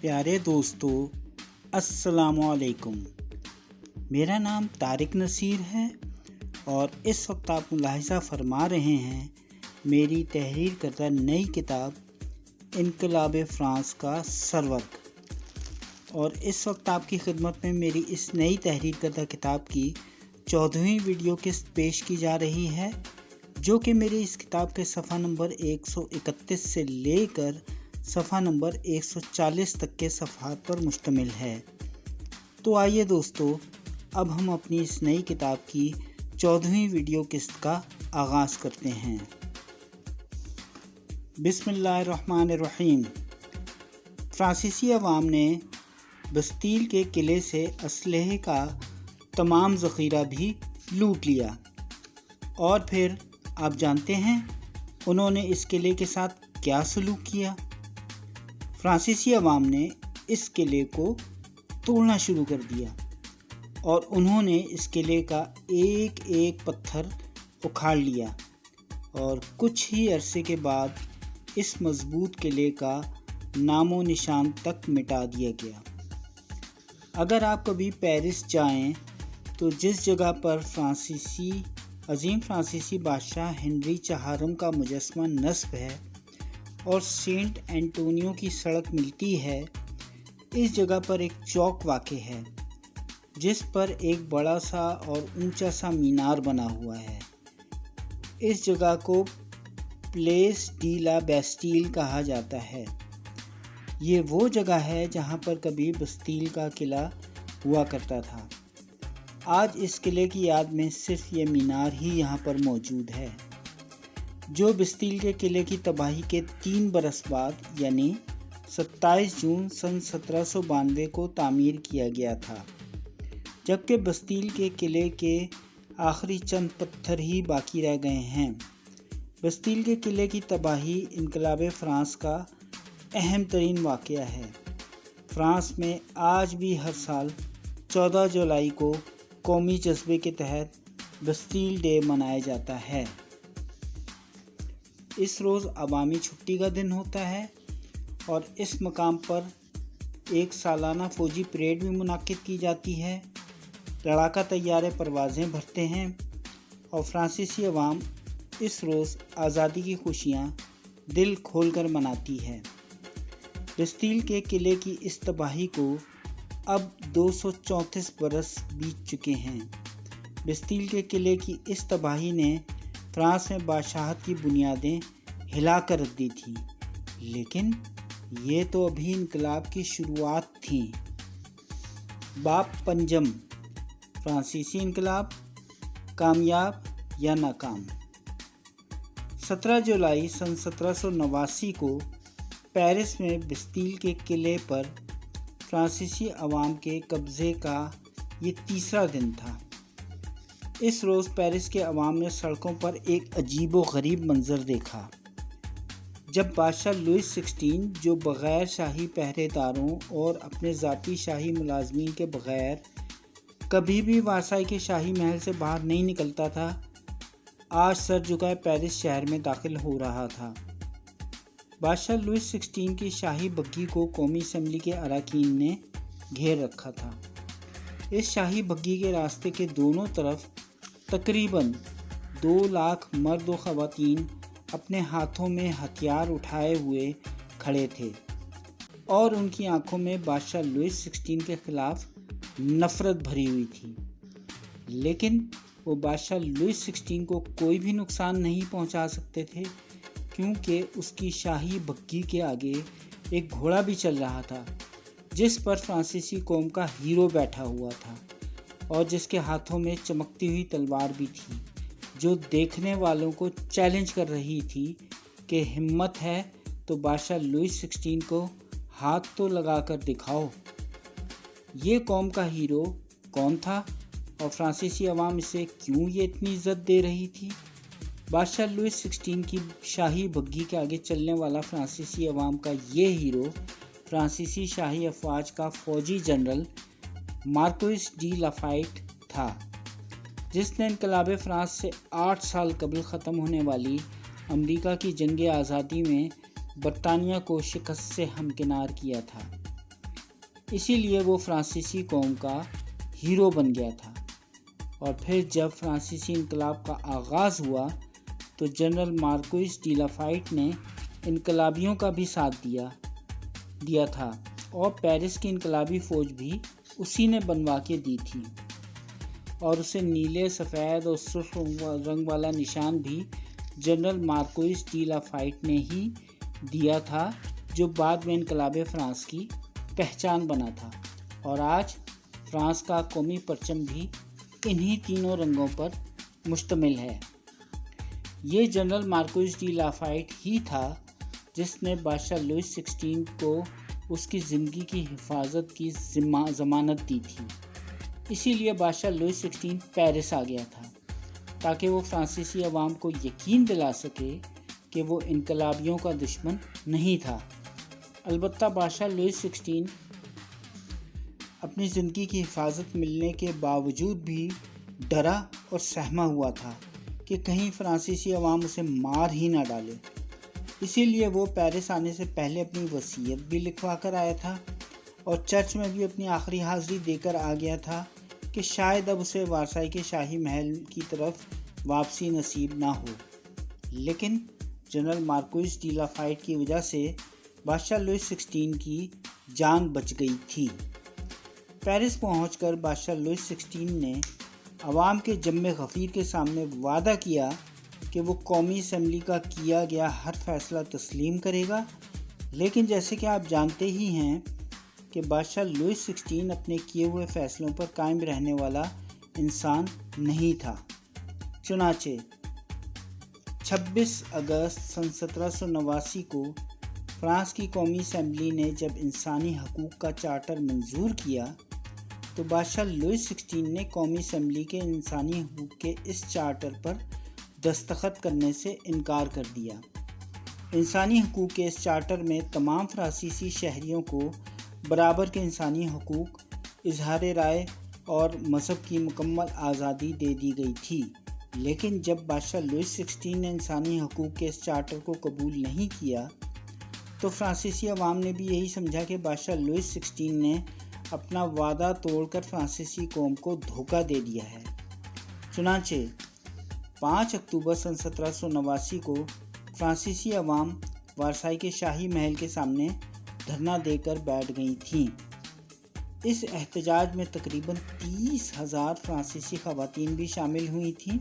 پیارے دوستو، السلام علیکم۔ میرا نام طارق نصیر ہے اور اس وقت آپ ملاحظہ فرما رہے ہیں میری تحریر کردہ نئی کتاب انقلاب فرانس کا سرورق، اور اس وقت آپ کی خدمت میں میری اس نئی تحریر کردہ کتاب کی 14ویں ویڈیو قسط پیش کی جا رہی ہے، جو کہ میری اس کتاب کے صفحہ نمبر 131 سے لے کر صفحہ نمبر 140 تک کے صفحات پر مشتمل ہے۔ تو آئیے دوستو، اب ہم اپنی اس نئی کتاب کی 14ویں ویڈیو قسط کا آغاز کرتے ہیں۔ بسم اللہ الرحمن الرحیم۔ فرانسیسی عوام نے بستیل کے قلعے سے اسلحے کا تمام ذخیرہ بھی لوٹ لیا، اور پھر آپ جانتے ہیں انہوں نے اس قلعے کے ساتھ کیا سلوک کیا؟ فرانسیسی عوام نے اس قلعے کو توڑنا شروع کر دیا اور انہوں نے اس قلعے کا ایک ایک پتھر اکھاڑ لیا، اور کچھ ہی عرصے کے بعد اس مضبوط قلعے کا نام و نشان تک مٹا دیا گیا۔ اگر آپ کبھی پیرس جائیں تو جس جگہ پر عظیم فرانسیسی بادشاہ ہنری چہارم کا مجسمہ نصب ہے اور سینٹ اینٹونیو کی سڑک ملتی ہے، اس جگہ پر ایک چوک واقع ہے جس پر ایک بڑا سا اور اونچا سا مینار بنا ہوا ہے۔ اس جگہ کو پلیس ڈی لا بیسٹیل کہا جاتا ہے۔ یہ وہ جگہ ہے جہاں پر کبھی بستیل کا قلعہ ہوا کرتا تھا۔ آج اس قلعے کی یاد میں صرف یہ مینار ہی یہاں پر موجود ہے، جو بستیل کے قلعے کی تباہی کے 3 برس بعد یعنی 27 جون سن 1792 کو تعمیر کیا گیا تھا، جبکہ بستیل کے قلعے کے آخری چند پتھر ہی باقی رہ گئے ہیں۔ بستیل کے قلعے کی تباہی انقلاب فرانس کا اہم ترین واقعہ ہے۔ فرانس میں آج بھی ہر سال 14 جولائی کو قومی جذبے کے تحت بستیل ڈے منایا جاتا ہے۔ اس روز عوامی چھٹی کا دن ہوتا ہے اور اس مقام پر ایک سالانہ فوجی پریڈ بھی منعقد کی جاتی ہے۔ لڑاکا طیارے پروازیں بھرتے ہیں اور فرانسیسی عوام اس روز آزادی کی خوشیاں دل کھول کر مناتی ہے۔ بستیل کے قلعے کی اس تباہی کو اب 234 برس بیت چکے ہیں۔ بستیل کے قلعے کی اس تباہی نے فرانس میں بادشاہت کی بنیادیں ہلا کر رکھ دی تھیں، لیکن یہ تو ابھی انقلاب کی شروعات تھیں۔ باب پنجم: فرانسیسی انقلاب کامیاب یا ناکام؟ 17 جولائی سن 1789 کو پیرس میں بستیل کے قلعے پر فرانسیسی عوام کے قبضے کا یہ تیسرا دن تھا۔ اس روز پیرس کے عوام نے سڑکوں پر ایک عجیب و غریب منظر دیکھا، جب بادشاہ لوئس 16 جو بغیر شاہی پہرے داروں اور اپنے ذاتی شاہی ملازمین کے بغیر کبھی بھی وارسائی کے شاہی محل سے باہر نہیں نکلتا تھا، آج سر جھکائے پیرس شہر میں داخل ہو رہا تھا۔ بادشاہ لوئس 16 کی شاہی بگھی کو قومی اسمبلی کے اراکین نے گھیر رکھا تھا۔ اس شاہی بگھی کے راستے کے دونوں طرف تقریباً 2 لاکھ مرد و خواتین اپنے ہاتھوں میں ہتھیار اٹھائے ہوئے کھڑے تھے، اور ان کی آنکھوں میں بادشاہ لوئس 16 کے خلاف نفرت بھری ہوئی تھی، لیکن وہ بادشاہ لوئس 16 کو کوئی بھی نقصان نہیں پہنچا سکتے تھے، کیونکہ اس کی شاہی بگھی کے آگے ایک گھوڑا بھی چل رہا تھا جس پر فرانسیسی قوم کا ہیرو بیٹھا ہوا تھا، اور جس کے ہاتھوں میں چمکتی ہوئی تلوار بھی تھی، جو دیکھنے والوں کو چیلنج کر رہی تھی کہ ہمت ہے تو بادشاہ لوئس 16 کو ہاتھ تو لگا کر دکھاؤ۔ یہ قوم کا ہیرو کون تھا اور فرانسیسی عوام اسے کیوں یہ اتنی عزت دے رہی تھی؟ بادشاہ لوئس 16 کی شاہی بگھی کے آگے چلنے والا فرانسیسی عوام کا یہ ہیرو فرانسیسی شاہی افواج کا فوجی جنرل مارکوس ڈی لافایٹ تھا، جس نے انقلاب فرانس سے 8 سال قبل ختم ہونے والی امریکہ کی جنگ آزادی میں برطانیہ کو شکست سے ہمکنار کیا تھا۔ اسی لیے وہ فرانسیسی قوم کا ہیرو بن گیا تھا۔ اور پھر جب فرانسیسی انقلاب کا آغاز ہوا تو جنرل مارکوئس ڈی لافائٹ نے انقلابیوں کا بھی ساتھ دیا تھا اور پیرس کی انقلابی فوج بھی اسی نے بنوا کے دی تھی، اور اسے نیلے، سفید اور سرخ رنگ والا نشان بھی جنرل مارکوئس ڈی لافائٹ نے ہی دیا تھا، جو بعد میں انقلاب فرانس کی پہچان بنا تھا۔ اور آج فرانس کا قومی پرچم بھی انہی تینوں رنگوں پر مشتمل ہے۔ یہ جنرل مارکوئس ڈی لافائٹ ہی تھا جس نے بادشاہ لوئس 16 کو اس کی زندگی کی حفاظت کی ضمانت دی تھی۔ اسی لیے بادشاہ لوئس 16 پیرس آ گیا تھا تاکہ وہ فرانسیسی عوام کو یقین دلا سکے کہ وہ انقلابیوں کا دشمن نہیں تھا۔ البتہ بادشاہ لوئس 16 اپنی زندگی کی حفاظت ملنے کے باوجود بھی ڈرا اور سہما ہوا تھا کہ کہیں فرانسیسی عوام اسے مار ہی نہ ڈالے۔ اسی لیے وہ پیرس آنے سے پہلے اپنی وصیت بھی لکھوا کر آیا تھا اور چرچ میں بھی اپنی آخری حاضری دے کر آ گیا تھا کہ شاید اب اسے ورسائی کے شاہی محل کی طرف واپسی نصیب نہ ہو۔ لیکن جنرل مارکوئس ڈی لافائٹ کی وجہ سے بادشاہ لوئس 16 کی جان بچ گئی تھی۔ پیرس پہنچ کر بادشاہ لوئس 16 نے عوام کے جم غفیر کے سامنے وعدہ کیا کہ وہ قومی اسمبلی کا کیا گیا ہر فیصلہ تسلیم کرے گا، لیکن جیسے کہ آپ جانتے ہی ہیں کہ بادشاہ لوئس 16 اپنے کیے ہوئے فیصلوں پر قائم رہنے والا انسان نہیں تھا۔ چنانچہ 26 اگست سن 1789 کو فرانس کی قومی اسمبلی نے جب انسانی حقوق کا چارٹر منظور کیا تو بادشاہ لوئس 16 نے قومی اسمبلی کے انسانی حقوق کے اس چارٹر پر دستخط کرنے سے انکار کر دیا۔ انسانی حقوق کے اس چارٹر میں تمام فرانسیسی شہریوں کو برابر کے انسانی حقوق، اظہار رائے اور مذہب کی مکمل آزادی دے دی گئی تھی۔ لیکن جب بادشاہ لوئس 16 نے انسانی حقوق کے اس چارٹر کو قبول نہیں کیا تو فرانسیسی عوام نے بھی یہی سمجھا کہ بادشاہ لوئس 16 نے اپنا وعدہ توڑ کر فرانسیسی قوم کو دھوکہ دے دیا ہے۔ چنانچہ 5 اکتوبر سن 1789 کو فرانسیسی عوام ورسائی کے شاہی محل کے سامنے دھرنا دے کر بیٹھ گئی تھیں۔ اس احتجاج میں تقریباً 30,000 فرانسیسی خواتین بھی شامل ہوئی تھیں،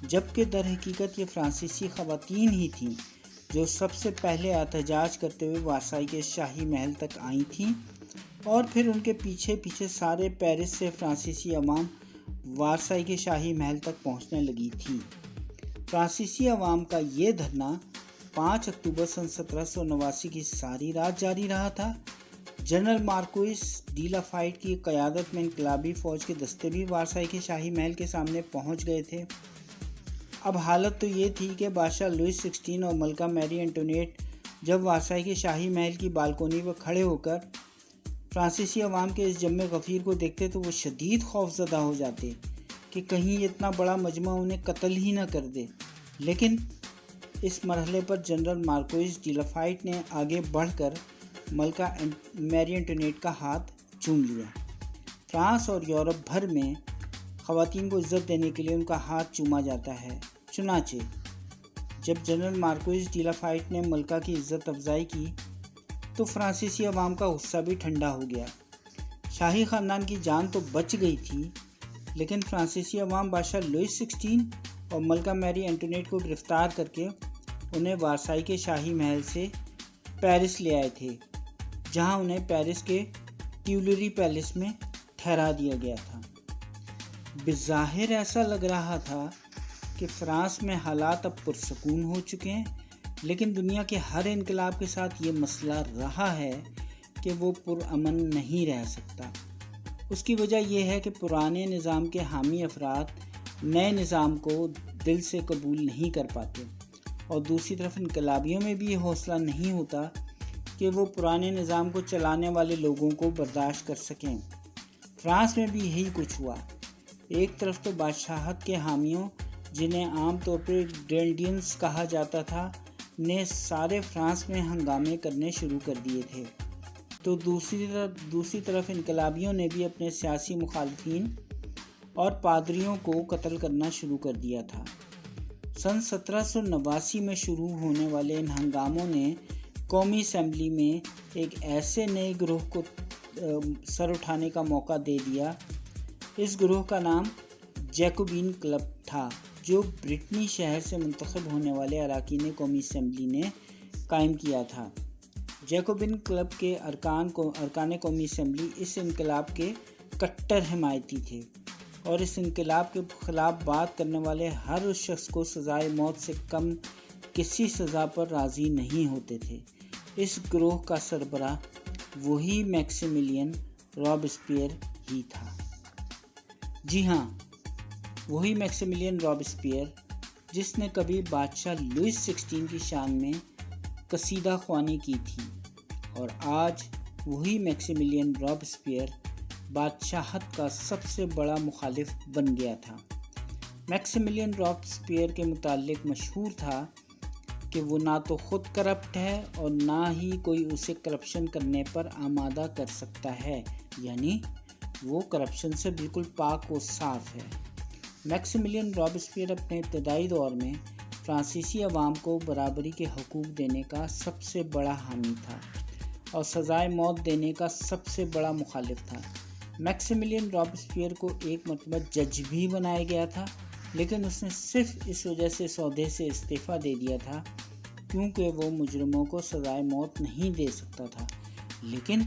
جبکہ در حقیقت یہ فرانسیسی خواتین ہی تھیں جو سب سے پہلے احتجاج کرتے ہوئے ورسائی کے شاہی محل تک آئی تھیں، اور پھر ان کے پیچھے پیچھے سارے پیرس سے فرانسیسی عوام ورسائی کے شاہی محل تک پہنچنے لگی تھی۔ فرانسیسی عوام کا یہ دھرنا 5 اکتوبر سن 1789 کی ساری رات جاری رہا تھا۔ جنرل مارکوئس ڈی لافائٹ کی قیادت میں انقلابی فوج کے دستے بھی ورسائی کے شاہی محل کے سامنے پہنچ گئے تھے۔ اب حالت تو یہ تھی کہ بادشاہ لوئس 16 اور ملکہ میری انٹونیٹ جب ورسائی کے شاہی محل کی بالکونی پر کھڑے ہو کر فرانسیسی عوام کے اس جم غفیر کو دیکھتے تو وہ شدید خوف زدہ ہو جاتے کہ کہیں اتنا بڑا مجمع انہیں قتل ہی نہ کر دے۔ لیکن اس مرحلے پر جنرل مارکوئس ڈی لافائٹ نے آگے بڑھ کر ملکہ میری انٹونیٹ کا ہاتھ چوم لیا۔ فرانس اور یورپ بھر میں خواتین کو عزت دینے کے لیے ان کا ہاتھ چوما جاتا ہے۔ چنانچہ جب جنرل مارکوئس ڈی لافائٹ نے ملکہ کی عزت افزائی کی تو فرانسیسی عوام کا غصہ بھی ٹھنڈا ہو گیا۔ شاہی خاندان کی جان تو بچ گئی تھی، لیکن فرانسیسی عوام بادشاہ لوئس 16 اور ملکہ میری انٹونیٹ کو گرفتار کر کے انہیں ورسائی کے شاہی محل سے پیرس لے آئے تھے، جہاں انہیں پیرس کے ٹیولری پیلس میں ٹھہرا دیا گیا تھا۔ بظاہر ایسا لگ رہا تھا کہ فرانس میں حالات اب پرسکون ہو چکے ہیں، لیکن دنیا کے ہر انقلاب کے ساتھ یہ مسئلہ رہا ہے کہ وہ پرامن نہیں رہ سکتا۔ اس کی وجہ یہ ہے کہ پرانے نظام کے حامی افراد نئے نظام کو دل سے قبول نہیں کر پاتے، اور دوسری طرف انقلابیوں میں بھی یہ حوصلہ نہیں ہوتا کہ وہ پرانے نظام کو چلانے والے لوگوں کو برداشت کر سکیں۔ فرانس میں بھی یہی کچھ ہوا۔ ایک طرف تو بادشاہت کے حامیوں، جنہیں عام طور پر ڈینڈینز کہا جاتا تھا، نے سارے فرانس میں ہنگامے کرنے شروع کر دیے تھے۔ تو دوسری طرف انقلابیوں نے بھی اپنے سیاسی مخالفین اور پادریوں کو قتل کرنا شروع کر دیا تھا۔ سن 1789 میں شروع ہونے والے ان ہنگاموں نے قومی اسمبلی میں ایک ایسے نئے گروہ کو سر اٹھانے کا موقع دے دیا۔ اس گروہ کا نام جیکوبین کلب تھا، جو برٹنی شہر سے منتخب ہونے والے اراکین قومی اسمبلی نے قائم کیا تھا۔ جیکوبین کلب کے ارکان قومی اسمبلی اس انقلاب کے کٹر حمایتی تھے اور اس انقلاب کے خلاف بات کرنے والے ہر اس شخص کو سزائے موت سے کم کسی سزا پر راضی نہیں ہوتے تھے۔ اس گروہ کا سربراہ وہی میکسیملین رابسپیئر ہی تھا۔ جی ہاں، وہی میکسیملین رابسپیئر جس نے کبھی بادشاہ لوئس 16 کی شان میں قصیدہ خوانی کی تھی، اور آج وہی میکسیملین رابسپیئر بادشاہت کا سب سے بڑا مخالف بن گیا تھا۔ میکسیملین رابسپیئر کے متعلق مشہور تھا کہ وہ نہ تو خود کرپٹ ہے اور نہ ہی کوئی اسے کرپشن کرنے پر آمادہ کر سکتا ہے، یعنی وہ کرپشن سے بالکل پاک و صاف ہے۔ میکسیملین رابسپیئر اپنے ابتدائی دور میں فرانسیسی عوام کو برابری کے حقوق دینے کا سب سے بڑا حامی تھا اور سزائے موت دینے کا سب سے بڑا مخالف تھا۔ میکسیملین رابسپیئر کو ایک مرتبہ جج بھی بنایا گیا تھا، لیکن اس نے صرف اس وجہ سے اس عہدے سے استعفیٰ دے دیا تھا کیونکہ وہ مجرموں کو سزائے موت نہیں دے سکتا تھا۔ لیکن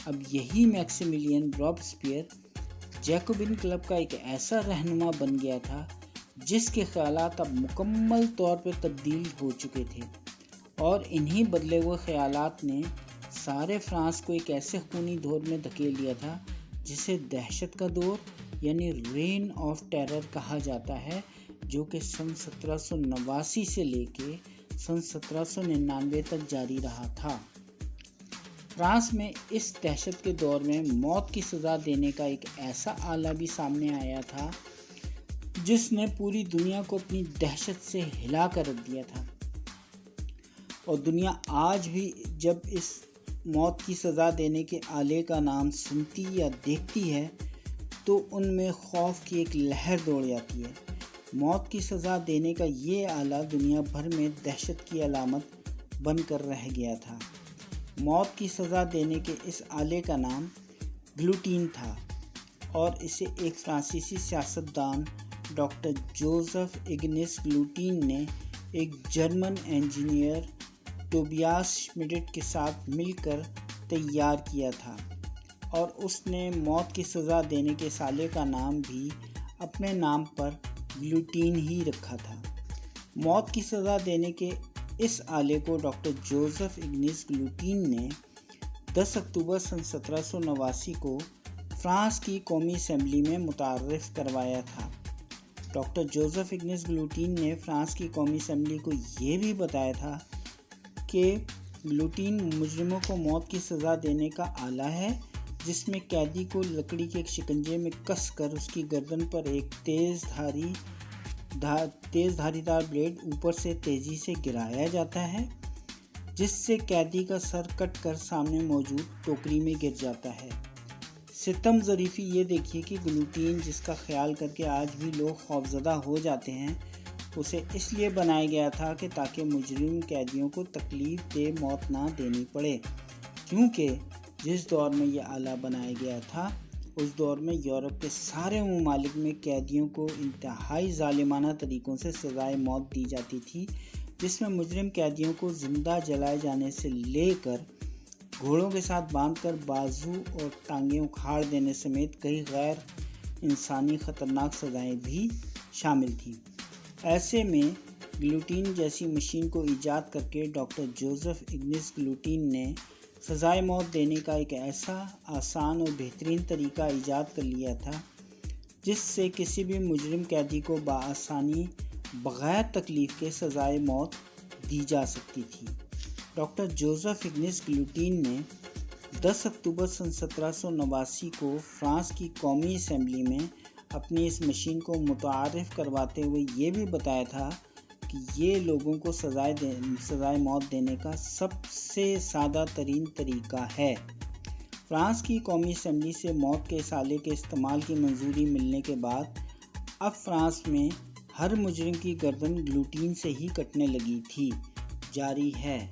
اب یہی میکسیملین رابسپیئر جیکوبین کلب کا ایک ایسا رہنما بن گیا تھا جس کے خیالات اب مکمل طور پر تبدیل ہو چکے تھے، اور انہی بدلے ہوئے خیالات نے سارے فرانس کو ایک ایسے خونی دور میں دھکیل دیا تھا جسے دہشت کا دور یعنی رین آف ٹیرر کہا جاتا ہے، جو کہ سن 1789 سے لے کے سن 1799 تک جاری رہا تھا۔ فرانس میں اس دہشت کے دور میں موت کی سزا دینے کا ایک ایسا آلہ بھی سامنے آیا تھا جس نے پوری دنیا کو اپنی دہشت سے ہلا کر رکھ دیا تھا، اور دنیا آج بھی جب اس موت کی سزا دینے کے آلے کا نام سنتی یا دیکھتی ہے تو ان میں خوف کی ایک لہر دوڑ جاتی ہے۔ موت کی سزا دینے کا یہ آلہ دنیا بھر میں دہشت کی علامت بن کر رہ گیا تھا۔ موت کی سزا دینے کے اس آلے کا نام گلوٹین تھا، اور اسے ایک فرانسیسی سیاستدان ڈاکٹر جوزف اگنس گلوٹین نے ایک جرمن انجینئر ٹوبیاس شمیڈٹ کے ساتھ مل کر تیار کیا تھا، اور اس نے موت کی سزا دینے کے اس آلے کا نام بھی اپنے نام پر گلوٹین ہی رکھا تھا۔ موت کی سزا دینے کے اس آلے کو ڈاکٹر جوزف اگنس گلوٹین نے 10 اکتوبر سن 1789 کو فرانس کی قومی اسمبلی میں متعارف کروایا تھا۔ ڈاکٹر جوزف اگنس گلوٹین نے فرانس کی قومی اسمبلی کو یہ بھی بتایا تھا کہ گلوٹین مجرموں کو موت کی سزا دینے کا آلہ ہے، جس میں قیدی کو لکڑی کے ایک شکنجے میں کس کر اس کی گردن پر ایک تیز دھاری دار بلیڈ اوپر سے تیزی سے گرایا جاتا ہے، جس سے قیدی کا سر کٹ کر سامنے موجود ٹوکری میں گر جاتا ہے۔ ستم ظریفی یہ دیکھیے کہ گلوٹین، جس کا خیال کر کے آج بھی لوگ خوفزدہ ہو جاتے ہیں، اسے اس لیے بنایا گیا تھا کہ تاکہ مجرم قیدیوں کو تکلیف دہ موت نہ دینی پڑے، کیونکہ جس دور میں یہ آلہ بنایا گیا تھا اس دور میں یورپ کے سارے ممالک میں قیدیوں کو انتہائی ظالمانہ طریقوں سے سزائے موت دی جاتی تھی، جس میں مجرم قیدیوں کو زندہ جلائے جانے سے لے کر گھوڑوں کے ساتھ باندھ کر بازو اور ٹانگیں اکھاڑ دینے سمیت کئی غیر انسانی خطرناک سزائیں بھی شامل تھیں۔ ایسے میں گلوٹین جیسی مشین کو ایجاد کر کے ڈاکٹر جوزف اگنس گلوٹین نے سزائے موت دینے کا ایک ایسا آسان اور بہترین طریقہ ایجاد کر لیا تھا جس سے کسی بھی مجرم قیدی کو بآسانی بغیر تکلیف کے سزائے موت دی جا سکتی تھی۔ ڈاکٹر جوزف اگنس گلوٹین نے 10 اکتوبر سن 1789 کو فرانس کی قومی اسمبلی میں اپنی اس مشین کو متعارف کرواتے ہوئے یہ بھی بتایا تھا کہ یہ لوگوں کو سزائے موت دینے کا سب سے سادہ ترین طریقہ ہے۔ فرانس کی قومی اسمبلی سے موت کے اصالے کے استعمال کی منظوری ملنے کے بعد اب فرانس میں ہر مجرم کی گردن گلوٹین سے ہی کٹنے لگی تھی۔ جاری ہے۔